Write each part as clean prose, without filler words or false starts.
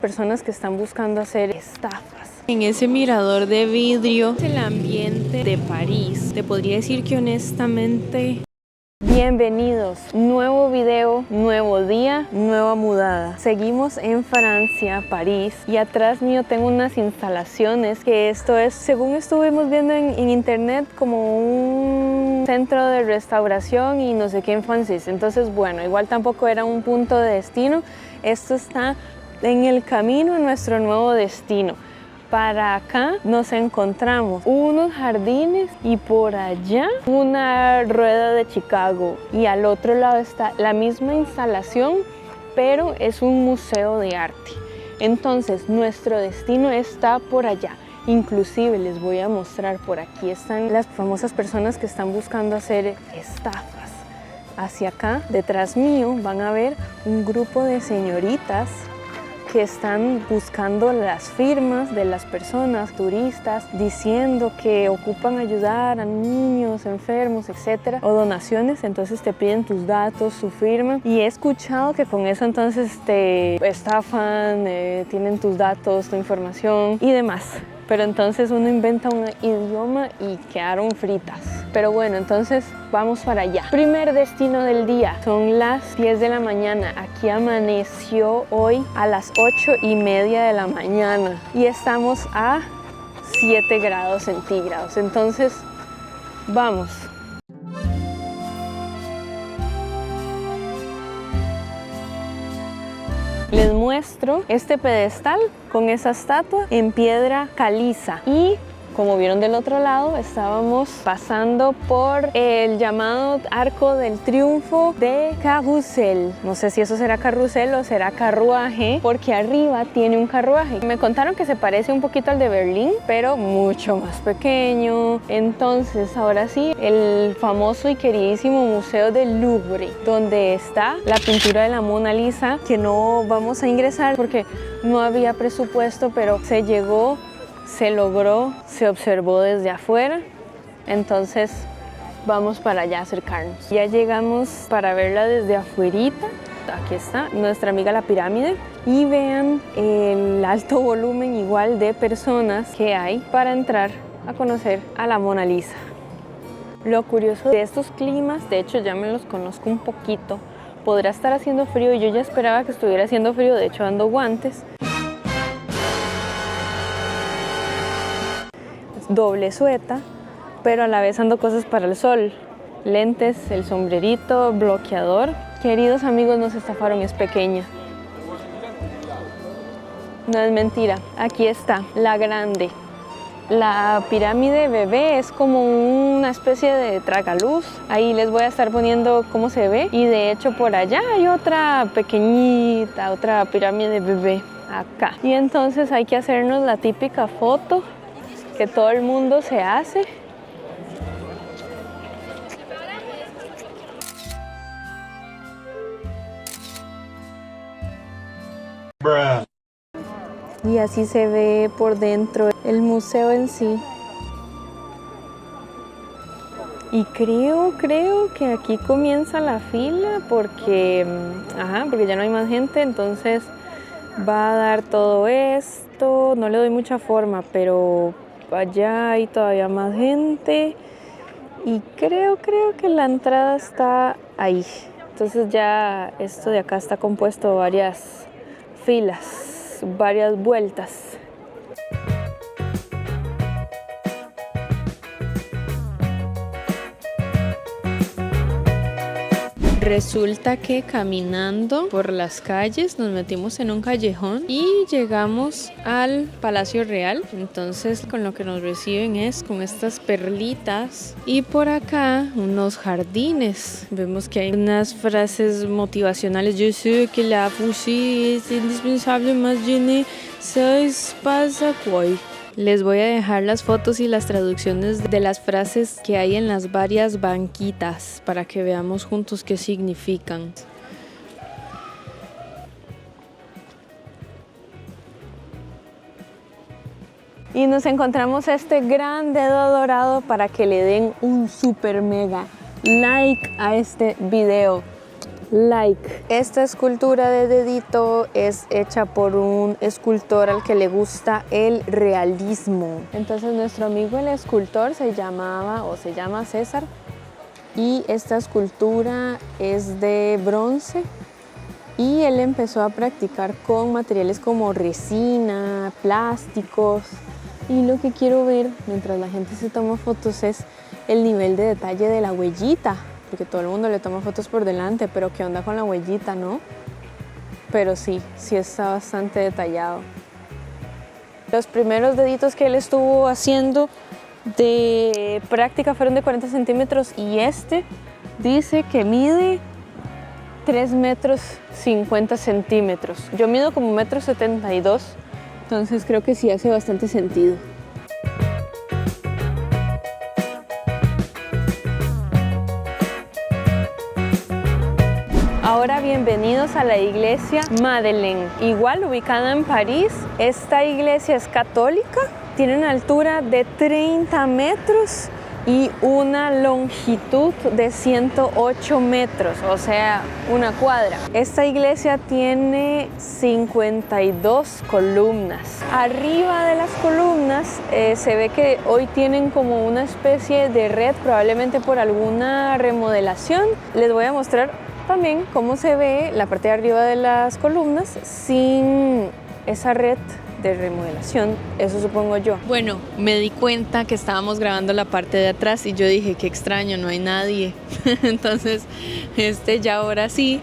Personas que están buscando hacer estafas. En ese mirador de vidrio, el ambiente de París, te podría decir que honestamente... Bienvenidos, nuevo video, nuevo día, nueva mudada. Seguimos en Francia, París, y atrás mío tengo unas instalaciones que esto es, según estuvimos viendo en internet, como un centro de restauración y no sé qué en francés. Entonces, bueno, igual tampoco era un punto de destino. Esto está en el camino a nuestro nuevo destino. Para acá nos encontramos unos jardines y por allá una rueda de Chicago, y al otro lado está la misma instalación, pero es un museo de arte. Entonces nuestro destino está por allá. Inclusive les voy a mostrar, por aquí están las famosas personas que están buscando hacer estafas. Hacia acá, detrás mío, van a ver un grupo de señoritas que están buscando las firmas de las personas, turistas, diciendo que ocupan ayudar a niños enfermos, etcétera, o donaciones. Entonces te piden tus datos, su firma, y he escuchado que con eso entonces te estafan, tienen tus datos, tu información y demás. Pero entonces uno inventa un idioma y quedaron fritas. Pero bueno, entonces vamos para allá. Primer destino del día, son las 10 de la mañana. Aquí amaneció hoy a las 8:30 de la mañana y estamos a 7 grados centígrados. Entonces, vamos. Les muestro este pedestal con esa estatua en piedra caliza, y como vieron del otro lado, estábamos pasando por el llamado Arco del Triunfo de Carrousel. No sé si eso será carrusel o será carruaje, porque arriba tiene un carruaje. Me contaron que se parece un poquito al de Berlín, pero mucho más pequeño. Entonces, ahora sí, el famoso y queridísimo Museo del Louvre, donde está la pintura de la Mona Lisa, que no vamos a ingresar porque no había presupuesto, pero se llegó, se logró, se observó desde afuera. Entonces vamos para allá a acercarnos. Ya llegamos para verla desde afuerita. Aquí está nuestra amiga la pirámide, y vean el alto volumen igual de personas que hay para entrar a conocer a la Mona Lisa. Lo curioso de estos climas, de hecho ya me los conozco un poquito, podrá estar haciendo frío y yo ya esperaba que estuviera haciendo frío, de hecho ando guantes, doble sueta, pero a la vez ando cosas para el sol, lentes, el sombrerito, bloqueador. Queridos amigos, nos estafaron, es pequeña. No es mentira, aquí está, la grande. La pirámide bebé es como una especie de tragaluz. Ahí les voy a estar poniendo cómo se ve, y de hecho por allá hay otra pequeñita, otra pirámide bebé acá. Y entonces hay que hacernos la típica foto que todo el mundo se hace. Bruh. Y así se ve por dentro el museo en sí. Y creo que aquí comienza la fila porque ya no hay más gente, entonces va a dar todo esto. No le doy mucha forma, pero allá hay todavía más gente, y creo que la entrada está ahí. Entonces ya esto de acá está compuesto de varias filas, varias vueltas. Resulta que caminando por las calles nos metimos en un callejón y llegamos al Palacio Real. Entonces con lo que nos reciben es con estas perlitas, y por acá unos jardines. Vemos que hay unas frases motivacionales. Je sais que la poesía es indispensable, más je ne sais pas à quoi. Les voy a dejar las fotos y las traducciones de las frases que hay en las varias banquitas para que veamos juntos qué significan. Y nos encontramos este gran dedo dorado para que le den un super mega like a este video. like. Esta escultura de dedito es hecha por un escultor al que le gusta el realismo. Entonces nuestro amigo el escultor se llama César, y esta escultura es de bronce, y él empezó a practicar con materiales como resina, plásticos, y lo que quiero ver mientras la gente se toma fotos es el nivel de detalle de la huellita, porque todo el mundo le toma fotos por delante, pero qué onda con la huellita, ¿no? Pero sí está bastante detallado. Los primeros deditos que él estuvo haciendo de práctica fueron de 40 centímetros, y este dice que mide 3 metros 50 centímetros. Yo mido como 1,72 m, entonces creo que sí hace bastante sentido. Ahora bienvenidos a la iglesia Madeleine, igual ubicada en París. Esta iglesia es católica, tiene una altura de 30 metros y una longitud de 108 metros, o sea, una cuadra. Esta iglesia tiene 52 columnas. Arriba de las columnas se ve que hoy tienen como una especie de red, probablemente por alguna remodelación. Les voy a mostrar también cómo se ve la parte de arriba de las columnas sin esa red de remodelación, eso supongo yo. Bueno, me di cuenta que estábamos grabando la parte de atrás y yo dije, qué extraño, no hay nadie. Entonces, ya ahora sí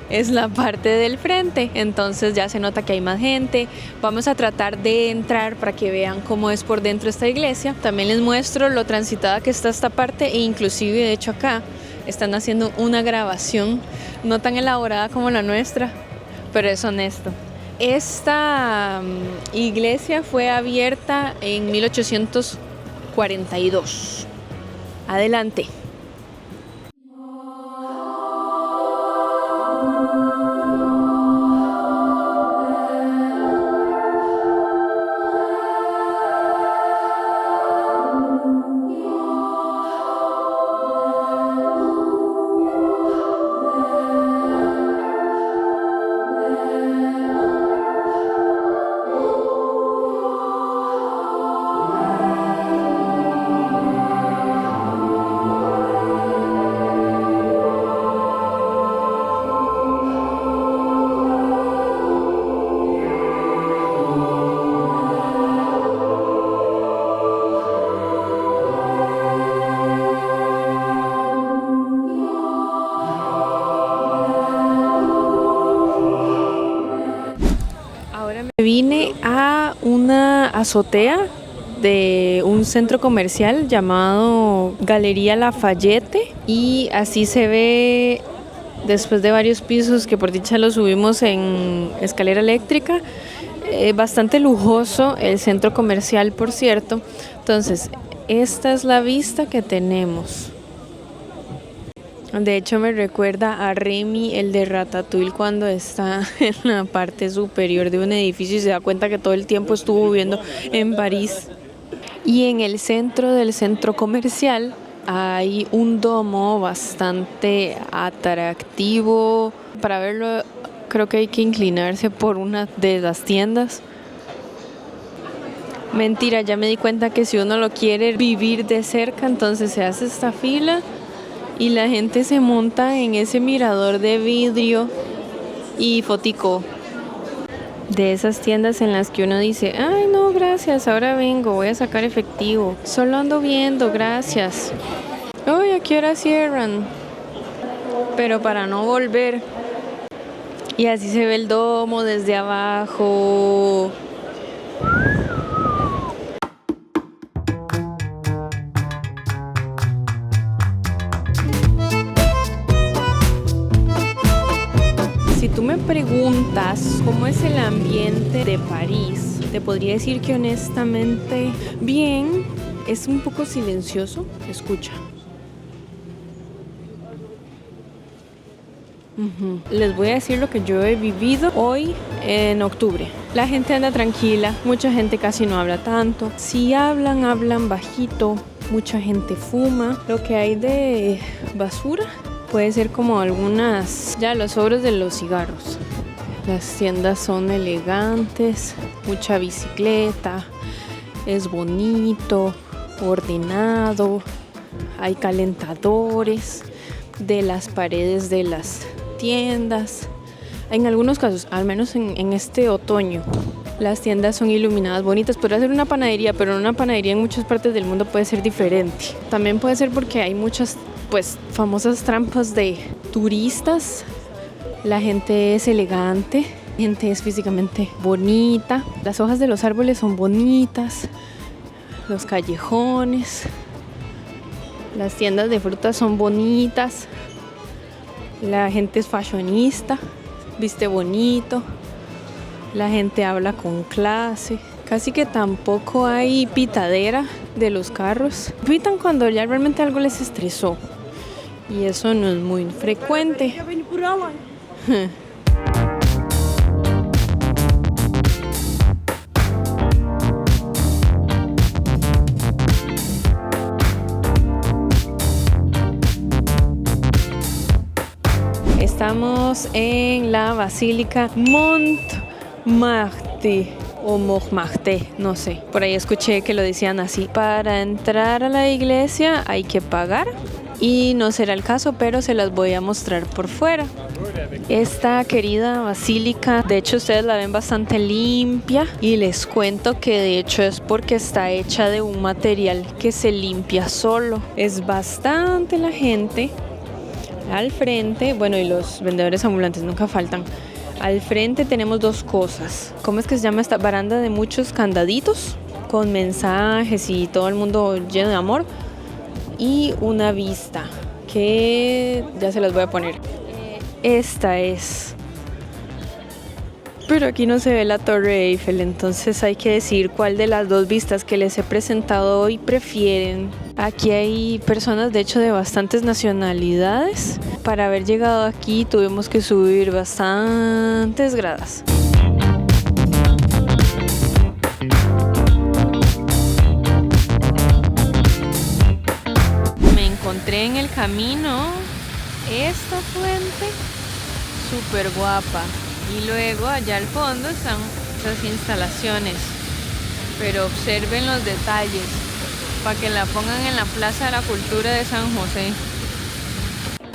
es la parte del frente, entonces ya se nota que hay más gente. Vamos a tratar de entrar para que vean cómo es por dentro esta iglesia. También les muestro lo transitada que está esta parte, e inclusive de hecho acá están haciendo una grabación, no tan elaborada como la nuestra, pero es honesto. Esta iglesia fue abierta en 1842. Adelante. Vine a una azotea de un centro comercial llamado Galería Lafayette, y así se ve después de varios pisos que por dicha lo subimos en escalera eléctrica. Bastante lujoso el centro comercial, por cierto. Entonces, esta es la vista que tenemos. De hecho me recuerda a Remy, el de Ratatouille, cuando está en la parte superior de un edificio y se da cuenta que todo el tiempo estuvo viviendo en París. Y en el centro del centro comercial hay un domo bastante atractivo. Para verlo creo que hay que inclinarse por una de las tiendas. Mentira, ya me di cuenta que si uno lo quiere vivir de cerca, entonces se hace esta fila y la gente se monta en ese mirador de vidrio y fotico. De esas tiendas en las que uno dice, ay no, gracias, ahora vengo, voy a sacar efectivo. Solo ando viendo, gracias. Ay, ¿a qué hora cierran? Pero para no volver. Y así se ve el domo desde abajo. Si tú me preguntas cómo es el ambiente de París, te podría decir que honestamente, bien, es un poco silencioso. Escucha. Les voy a decir lo que yo he vivido hoy en octubre. La gente anda tranquila, mucha gente casi no habla tanto. Si hablan, hablan bajito. Mucha gente fuma. Lo que hay de basura puede ser como algunas, ya los sobres de los cigarros. Las tiendas son elegantes, mucha bicicleta, es bonito, ordenado, hay calentadores de las paredes de las tiendas. En algunos casos, al menos en este otoño, las tiendas son iluminadas, bonitas. Podría ser una panadería, pero una panadería en muchas partes del mundo puede ser diferente. También puede ser porque hay muchas, pues, famosas trampas de turistas. La gente es elegante, la gente es físicamente bonita. Las hojas de los árboles son bonitas. Los callejones, las tiendas de frutas son bonitas. La gente es fashionista, viste bonito. La gente habla con clase. Casi que tampoco hay pitadera de los carros. Pitan cuando ya realmente algo les estresó. Y eso no es muy frecuente. Estamos en la Basílica Montmartre o Montmartre, no sé. Por ahí escuché que lo decían así. Para entrar a la iglesia hay que pagar y no será el caso, pero se las voy a mostrar por fuera. Esta querida basílica, de hecho ustedes la ven bastante limpia y les cuento que de hecho es porque está hecha de un material que se limpia solo. Es bastante la gente. Al frente, bueno, y los vendedores ambulantes nunca faltan. Al frente tenemos dos cosas. ¿Cómo es que se llama esta baranda de muchos candaditos? Con mensajes y todo el mundo lleno de amor. Y una vista que ya se las voy a poner. Esta es. Pero aquí no se ve la Torre Eiffel, entonces hay que decidir cuál de las dos vistas que les he presentado hoy prefieren. Aquí hay personas, de hecho, de bastantes nacionalidades. Para haber llegado aquí tuvimos que subir bastantes gradas. Me encontré en el camino esta fuente súper guapa. Y luego allá al fondo están esas instalaciones. Pero observen los detalles para que la pongan en la Plaza de la Cultura de San José.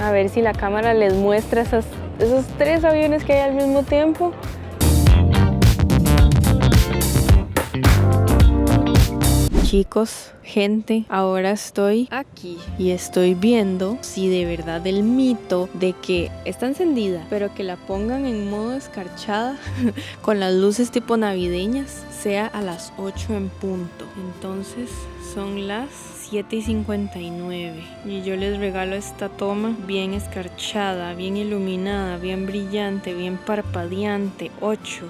A ver si la cámara les muestra esos tres aviones que hay al mismo tiempo. Chicos, gente, ahora estoy aquí y estoy viendo si de verdad el mito de que está encendida, pero que la pongan en modo escarchada con las luces tipo navideñas, sea a las 8 en punto. Entonces son las 7:59 y yo les regalo esta toma bien escarchada, bien iluminada, bien brillante, bien parpadeante. 8.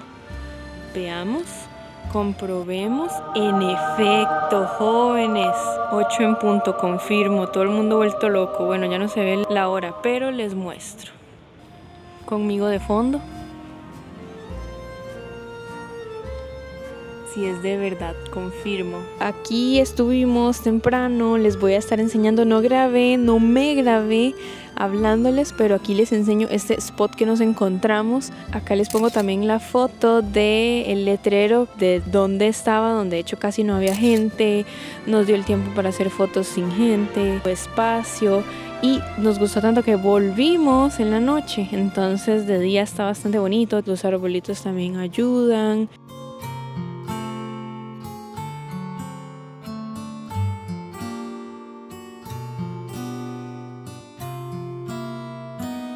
Veamos. Comprobemos. En efecto, jóvenes, 8 en punto, confirmo. Todo el mundo vuelto loco. Bueno, ya no se ve la hora, pero les muestro. Conmigo de fondo. Si es de verdad, confirmo. Aquí estuvimos temprano, les voy a estar enseñando. No me grabé hablándoles, pero aquí les enseño este spot que nos encontramos. Acá les pongo también la foto del letrero de dónde estaba, donde de hecho casi no había gente. Nos dio el tiempo para hacer fotos sin gente, espacio. Y nos gustó tanto que volvimos en la noche. Entonces de día está bastante bonito. Los arbolitos también ayudan.